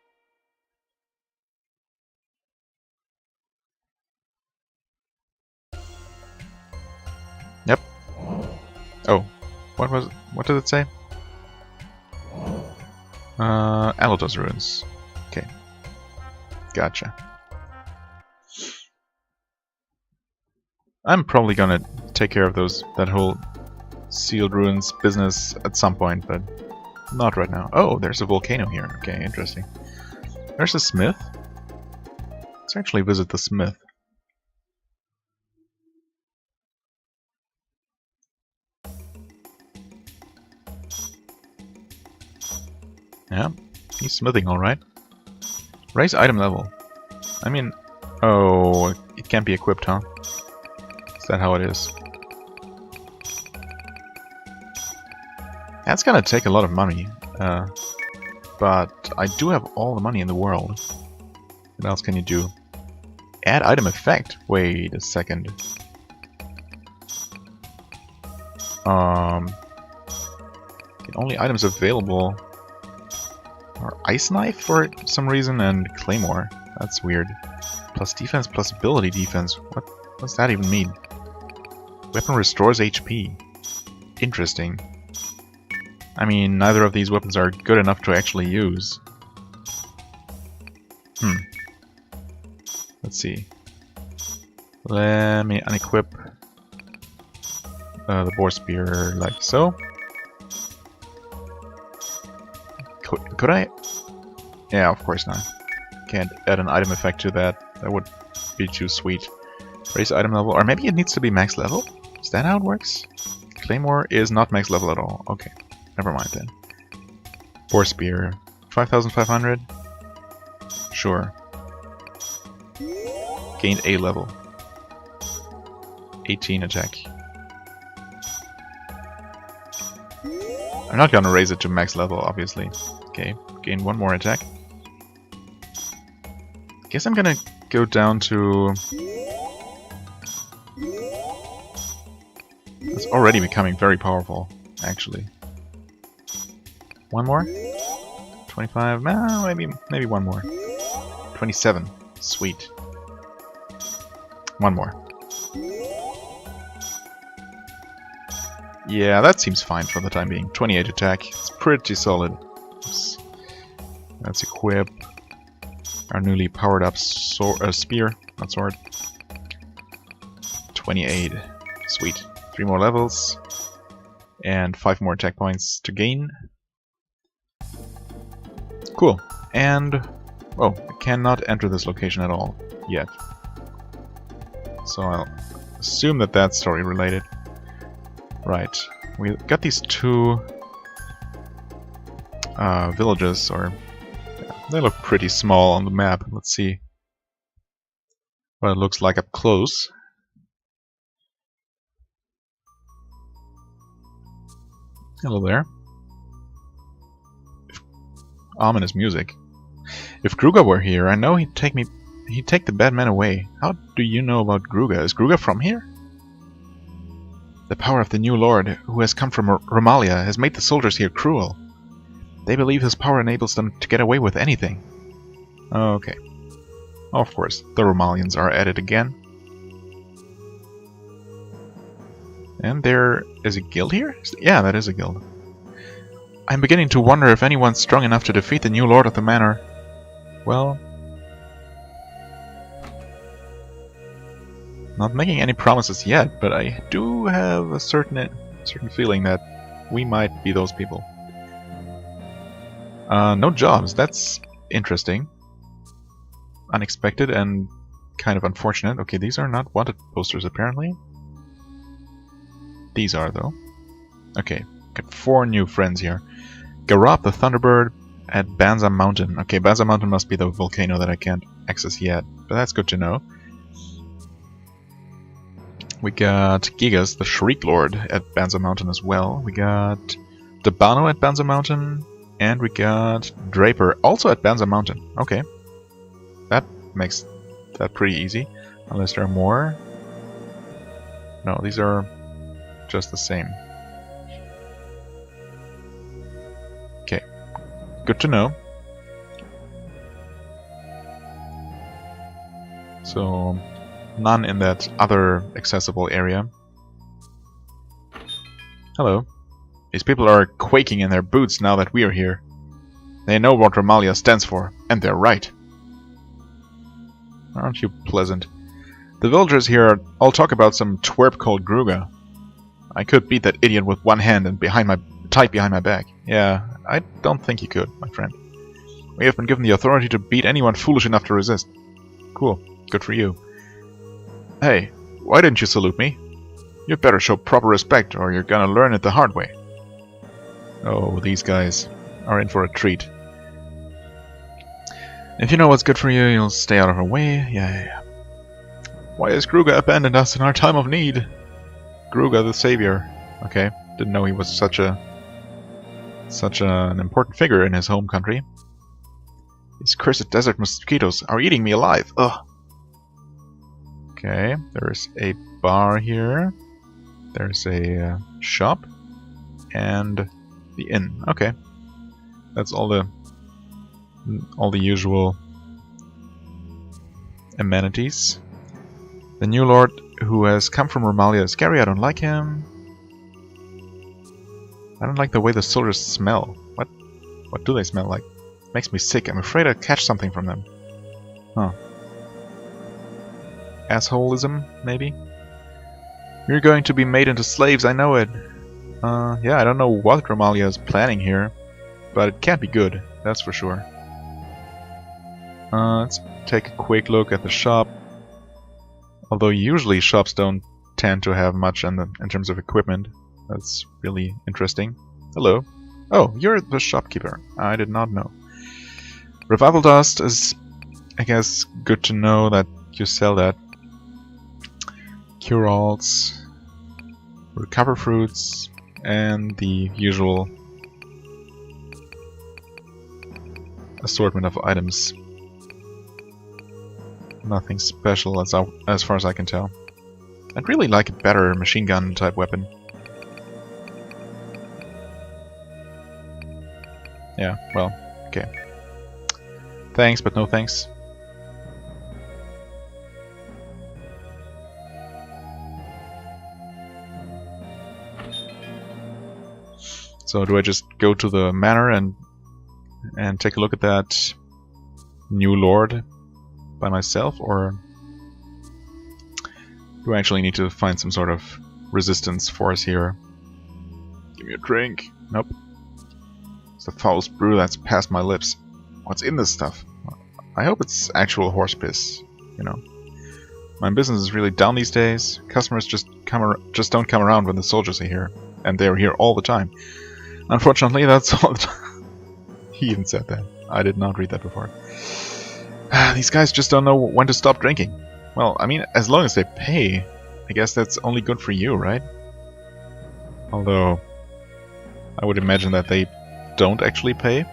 Yep. Oh, what did it say? Alatos ruins. Okay. Gotcha. I'm probably gonna take care of that whole sealed ruins business at some point, but not right now. Oh, there's a volcano here. Okay, interesting. There's a smith. Let's actually visit the smith. Yeah, he's smithing alright. Raise item level. I mean, oh, it can't be equipped, huh? Is that how it is? That's gonna take a lot of money. But I do have all the money in the world. What else can you do? Add item effect? Wait a second. The only items available are Ice Knife for some reason and Claymore. That's weird. Plus defense, plus ability defense. What does that even mean? Weapon restores HP. Interesting. I mean, neither of these weapons are good enough to actually use. Let's see. Let me unequip the boar spear like so. Could I? Yeah, of course not. Can't add an item effect to that. That would be too sweet. Raise item level, or maybe it needs to be max level? Is that how it works? Claymore is not max level at all. Okay, never mind then. Boar spear, 5,500. Sure. Gained a level. 18 attack. I'm not gonna raise it to max level, obviously. Okay, gain one more attack. Guess I'm gonna go down to... It's already becoming very powerful, actually. One more? 25? Maybe one more. 27. Sweet. One more. Yeah, that seems fine for the time being. 28 attack. It's pretty solid. Oops. Let's equip our newly powered up spear, not sword. 28. Sweet. 3 more levels. And 5 more attack points to gain. Cool. And... oh, I cannot enter this location at all. Yet. So I'll assume that that's story related. Right. We got these 2 villages, or... yeah, they look pretty small on the map. Let's see what it looks like up close. Hello there. Ominous music. If Gruga were here, I know he'd take the bad men away. How do you know about Gruga? Is Gruga from here? The power of the new lord, who has come from Romalia, has made the soldiers here cruel. They believe his power enables them to get away with anything. Okay. Of course, the Romalians are at it again. And there is a guild here? Yeah, that is a guild. I'm beginning to wonder if anyone's strong enough to defeat the new lord of the manor. Well... not making any promises yet, but I do have a certain feeling that we might be those people. No jobs, that's interesting. Unexpected and kind of unfortunate. Okay, these are not wanted posters apparently. These are though. Okay, got 4 new friends here. Garab the Thunderbird at Banza Mountain. Okay, Banza Mountain must be the volcano that I can't access yet, but that's good to know. We got Gigas, the Shriek Lord, at Banza Mountain as well. We got Debano at Banza Mountain. And we got Draper, also at Banza Mountain. Okay. That makes that pretty easy. Unless there are more. No, these are just the same. Okay. Good to know. So... none in that other accessible area. Hello. These people are quaking in their boots now that we are here. They know what Romalia stands for, and they're right. Aren't you pleasant? The villagers here all talk about some twerp called Gruga. I could beat that idiot with one hand and tied behind my back. Yeah, I don't think you could, my friend. We have been given the authority to beat anyone foolish enough to resist. Cool. Good for you. Hey, why didn't you salute me? You'd better show proper respect, or you're gonna learn it the hard way. Oh, these guys are in for a treat. If you know what's good for you, you'll stay out of our way. Yeah. Why has Gruga abandoned us in our time of need? Gruga the Saviour. Okay, didn't know he was such a Such an important figure in his home country. These cursed desert mosquitoes are eating me alive. Ugh. Okay, there's a bar here. There's a shop. And the inn. Okay. That's all the usual amenities. The new lord who has come from Romalia is scary. I don't like him. I don't like the way the soldiers smell. What do they smell like? Makes me sick. I'm afraid I'll catch something from them. Huh. Assholism, maybe? You're going to be made into slaves, I know it. Yeah, I don't know what Romalia is planning here, but it can't be good, that's for sure. Let's take a quick look at the shop. Although usually shops don't tend to have much in terms of equipment. That's really interesting. Hello. Oh, you're the shopkeeper. I did not know. Revival dust is, I guess, good to know that you sell that. Cure-alls, recover fruits, and the usual assortment of items. Nothing special as far as I can tell. I'd really like a better machine gun type weapon. Yeah, well, okay. Thanks, but no thanks. So do I just go to the manor and take a look at that new lord by myself, or do I actually need to find some sort of resistance force here? Give me a drink. Nope. It's the foulest brew that's past my lips. What's in this stuff? I hope it's actual horse piss, you know. My business is really down these days. Customers just don't come around when the soldiers are here, and they're here all the time. Unfortunately, that's all the time. He even said that. I did not read that before. These guys just don't know when to stop drinking. Well, I mean, as long as they pay, I guess that's only good for you, right? Although, I would imagine that they don't actually pay.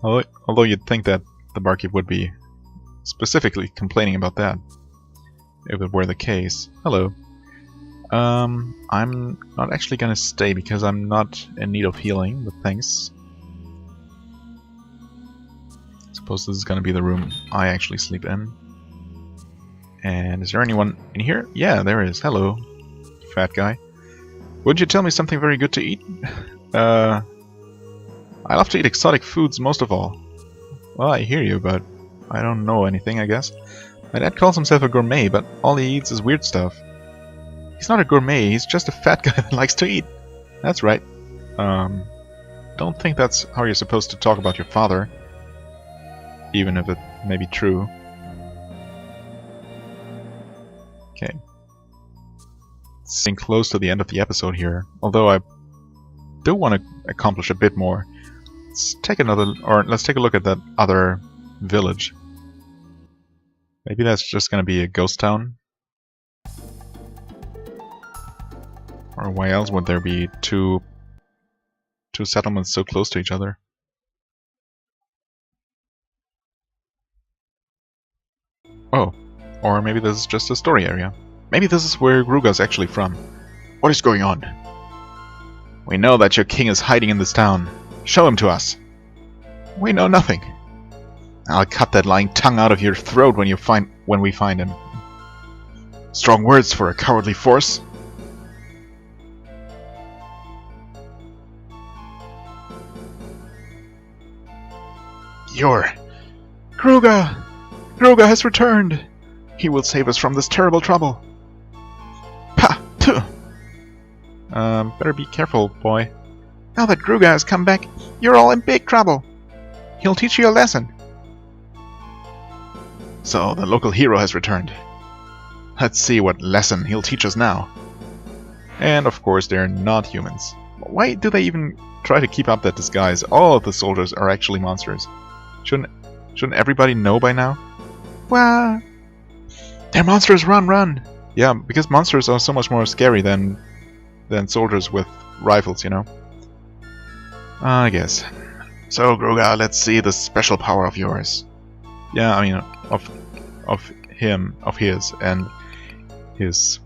Although you'd think that the barkeep would be specifically complaining about that, if it were the case. Hello. I'm not actually gonna stay because I'm not in need of healing, but thanks. Suppose this is gonna be the room I actually sleep in. And is there anyone in here? Yeah, there is. Hello, fat guy. Would you tell me something very good to eat? I love to eat exotic foods most of all. Well, I hear you, but I don't know anything, I guess. My dad calls himself a gourmet, but all he eats is weird stuff. He's not a gourmet, he's just a fat guy that likes to eat. That's right. Don't think that's how you're supposed to talk about your father. Even if it may be true. Okay. It's getting close to the end of the episode here, although I do want to accomplish a bit more. Let's take a look at that other village. Maybe that's just gonna be a ghost town. Or why else would there be two settlements so close to each other? Oh, or maybe this is just a story area. Maybe this is where Gruga's actually from. What is going on? We know that your king is hiding in this town. Show him to us. We know nothing. I'll cut that lying tongue out of your throat when we find him. Strong words for a cowardly force. Gruga! Gruga has returned! He will save us from this terrible trouble. Pa! Tuh! Better be careful, boy. Now that Gruga has come back, you're all in big trouble. He'll teach you a lesson. So, the local hero has returned. Let's see what lesson he'll teach us now. And of course, they're not humans. Why do they even try to keep up that disguise? All of the soldiers are actually monsters. Shouldn't everybody know by now? Well, they're monsters, run, run! Yeah, because monsters are so much more scary than than soldiers with rifles, you know? I guess. So, Gruga, let's see the special power of yours. Yeah, I mean, of his, and his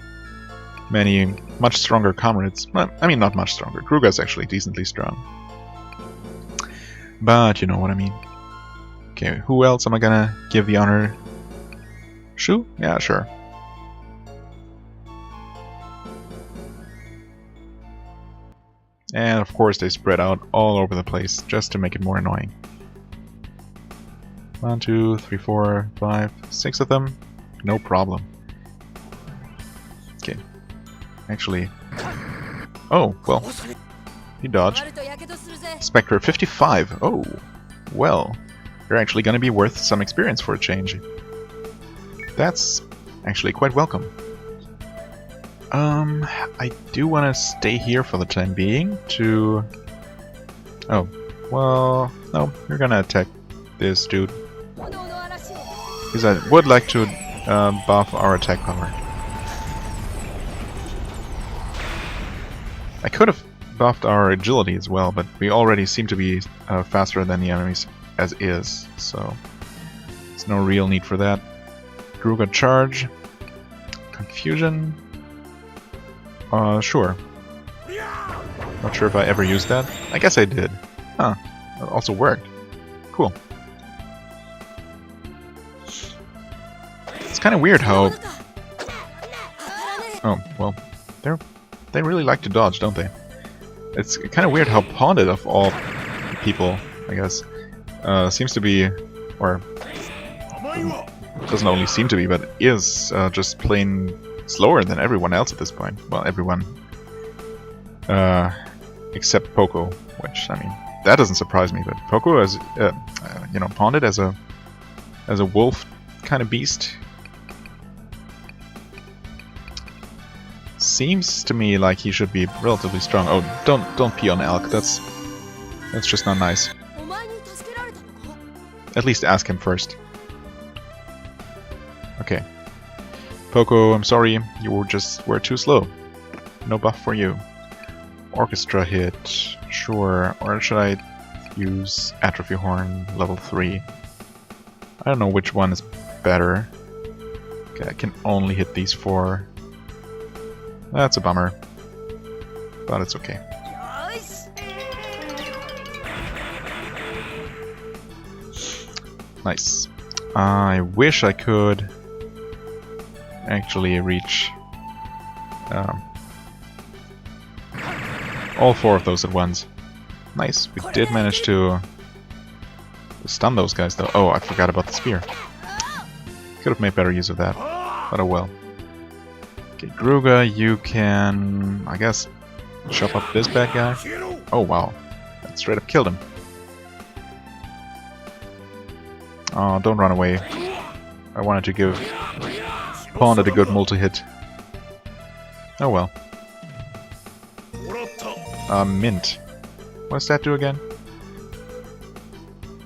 many much stronger comrades. Well, I mean, not much stronger. Gruga's actually decently strong. But you know what I mean. Okay, who else am I gonna give the honor? Shu? Yeah, sure. And of course they spread out all over the place just to make it more annoying. 1, 2, 3, 4, 5, 6 of them. No problem. Okay. Actually... Oh, well. He dodged. Spectre 55. Oh, well. They're actually going to be worth some experience for a change. That's actually quite welcome. I do want to stay here for the time being to... Oh, well... No, you're gonna attack this dude. Because I would like to buff our attack power. I could have buffed our agility as well, but we already seem to be faster than the enemies as is, so there's no real need for that. Gruga charge. Confusion. Sure. Not sure if I ever used that. I guess I did. Huh. That also worked. Cool. It's kind of weird how... Oh, well, they really like to dodge, don't they? It's kind of weird how Ponded of all people, I guess, seems to be, or doesn't only seem to be, but is just plain slower than everyone else at this point. Well, everyone except Poco, which, I mean, that doesn't surprise me. But Poco, as you know, Ponded as a wolf kind of beast, seems to me like he should be relatively strong. Oh, don't pee on Elk. That's just not nice. At least ask him first. Okay. Poco, I'm sorry, you were too slow. No buff for you. Orchestra hit, sure. Or should I use Atrophy Horn level 3? I don't know which one is better. Okay, I can only hit these 4. That's a bummer. But it's okay. Nice. I wish I could actually reach all 4 of those at once. Nice. We did manage to stun those guys though. Oh, I forgot about the spear. Could have made better use of that. But oh well. Okay, Gruga, you can, I guess, chop up this bad guy. Oh wow. That straight up killed him. Oh, don't run away. I wanted to give Ponded a good multi-hit. Oh well. Mint. What does that do again?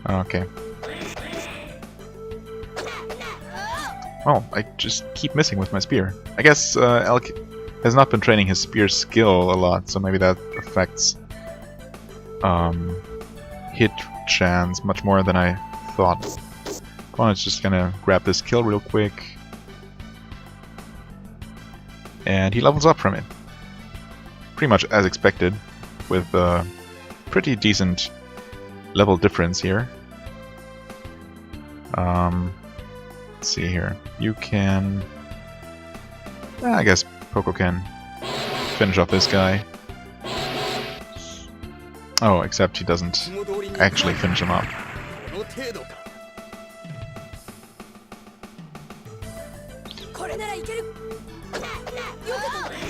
Okay. Oh, I just keep missing with my spear. I guess Elk has not been training his spear skill a lot, so maybe that affects hit chance much more than I thought. Opponent's just gonna grab this kill real quick. And he levels up from it. Pretty much as expected, with a pretty decent level difference here. Let's see here. You can... I guess Poco can finish off this guy. Oh, except he doesn't actually finish him off.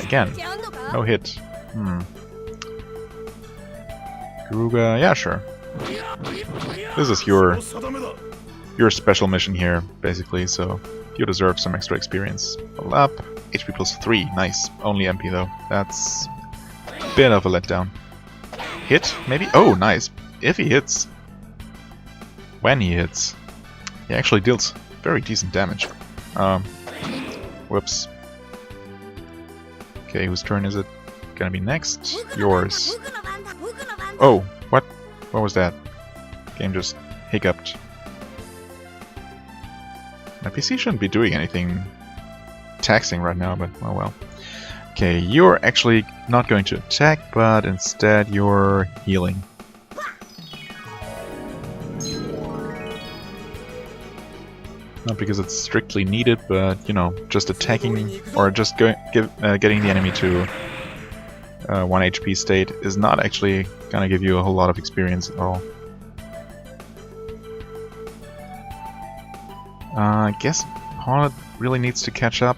Again, no hit. Gruga, yeah, sure. This is your special mission here, basically, so you deserve some extra experience. Level up, HP plus 3, nice. Only MP though, that's a bit of a letdown. Hit, maybe? Oh, nice. If he hits. When he hits. He actually deals very decent damage. Whoops. Okay, whose turn is it? gonna be next? Yours. Oh, what? What was that? Game just hiccuped. My PC shouldn't be doing anything taxing right now, but oh well. Okay, you're actually not going to attack, but instead you're healing. Not because it's strictly needed, but you know, just attacking or just getting the enemy to 1 HP state is not actually gonna give you a whole lot of experience at all. I guess Paula really needs to catch up.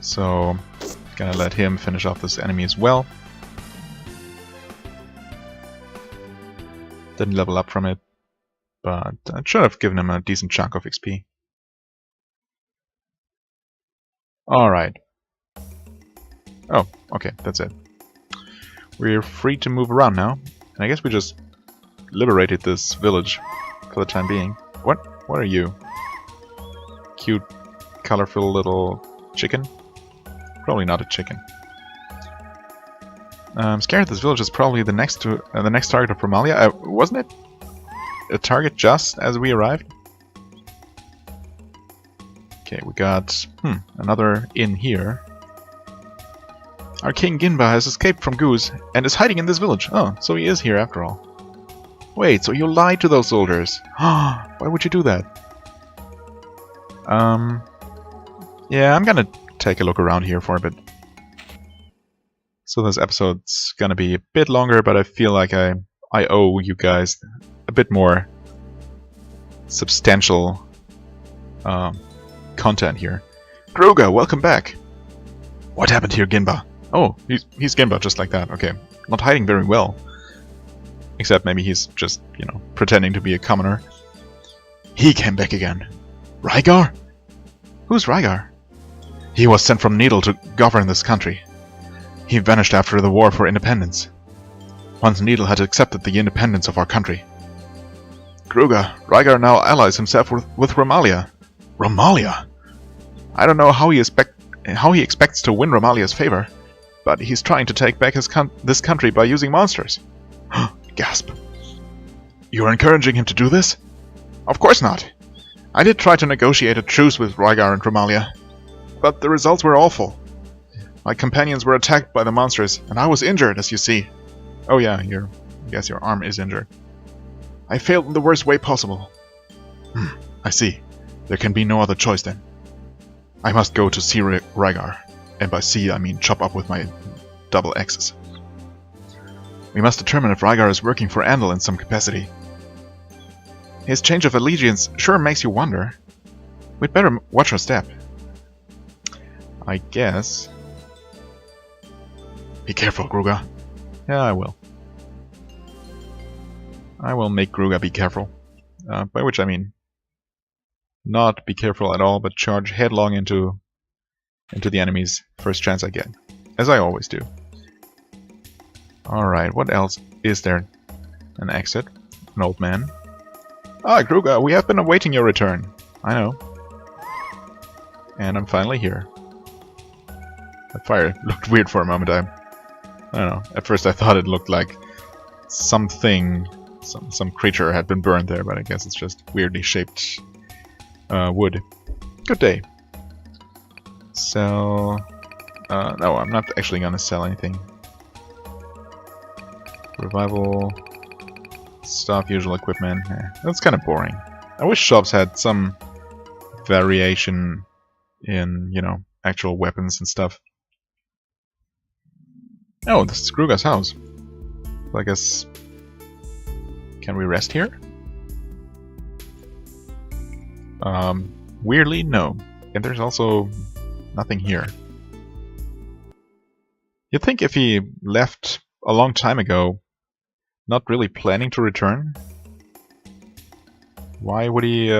So, gonna let him finish off this enemy as well. Didn't level up from it, but I should have given him a decent chunk of XP. Alright. Oh, okay, that's it. We're free to move around now, and I guess we just liberated this village for the time being. What are you? Cute, colorful little chicken? Probably not a chicken. I'm scared this village is probably the next target of Romalia. Wasn't it a target just as we arrived? Okay, we got another inn here. Our king Ginba has escaped from Goose and is hiding in this village. Oh, so he is here after all. Wait, so you lied to those soldiers? Why would you do that? Yeah, I'm gonna take a look around here for a bit. So this episode's gonna be a bit longer, but I feel like I owe you guys a bit more substantial content here. Groga, welcome back! What happened here, Ginba? Oh, he's Ginba, just like that. Okay, not hiding very well. Except maybe he's just, you know, pretending to be a commoner. He came back again. Rygar? Who's Rygar? He was sent from Needle to govern this country. He vanished after the war for independence. Once Needle had accepted the independence of our country. Gruga, Rygar now allies himself with Romalia. Romalia? I don't know how he expects to win Romalia's favor, but he's trying to take back this country by using monsters. Gasp. You're encouraging him to do this? Of course not. I did try to negotiate a truce with Rygar and Romalia, but the results were awful. My companions were attacked by the monsters, and I was injured, as you see. Oh yeah, I guess your arm is injured. I failed in the worst way possible. I see. There can be no other choice then. I must go to see Rygar, and by see I mean chop up with my double axes. We must determine if Rygar is working for Andal in some capacity. His change of allegiance sure makes you wonder. We'd better watch our step. I guess. Be careful, Gruga. Yeah, I will. I will make Gruga be careful. By which I mean not be careful at all, but charge headlong into the enemies first chance I get. As I always do. Alright, what else is there? An exit. An old man. Ah, Gruga, we have been awaiting your return. I know. And I'm finally here. That fire looked weird for a moment. I don't know. At first I thought it looked like something, some creature had been burned there, but I guess it's just weirdly shaped wood. Good day. Sell... no, I'm not actually gonna sell anything. Revival... stuff, usual equipment. That's kind of boring. I wish shops had some variation in, you know, actual weapons and stuff. Oh, this is Gruga's house. So I guess... can we rest here? Weirdly, no. And there's also nothing here. You'd think if he left a long time ago, not really planning to return, why would he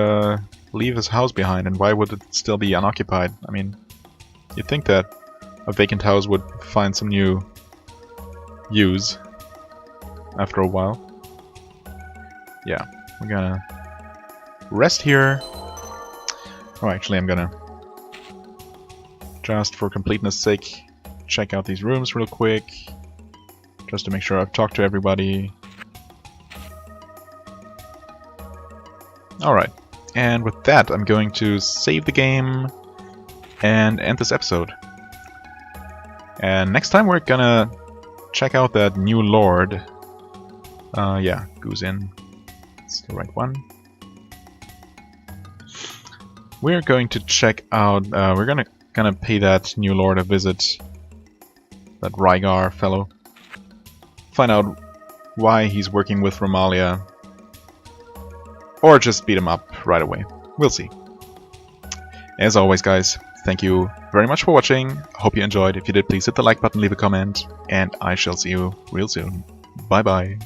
leave his house behind, and why would it still be unoccupied? I mean, you'd think that a vacant house would find some new use after a while. Yeah, we're gonna rest here. Oh, actually, I'm gonna just for completeness sake, check out these rooms real quick, just to make sure I've talked to everybody. Alright, and with that I'm going to save the game and end this episode. And next time we're gonna check out that new lord. Yeah, Goose Inn. It's the right one. We're going to check out, we're gonna pay that new lord a visit. That Rygar fellow. Find out why he's working with Romalia. Or just beat him up right away. We'll see. As always, guys, thank you very much for watching. Hope you enjoyed. If you did, please hit the like button, leave a comment, and I shall see you real soon. Bye bye.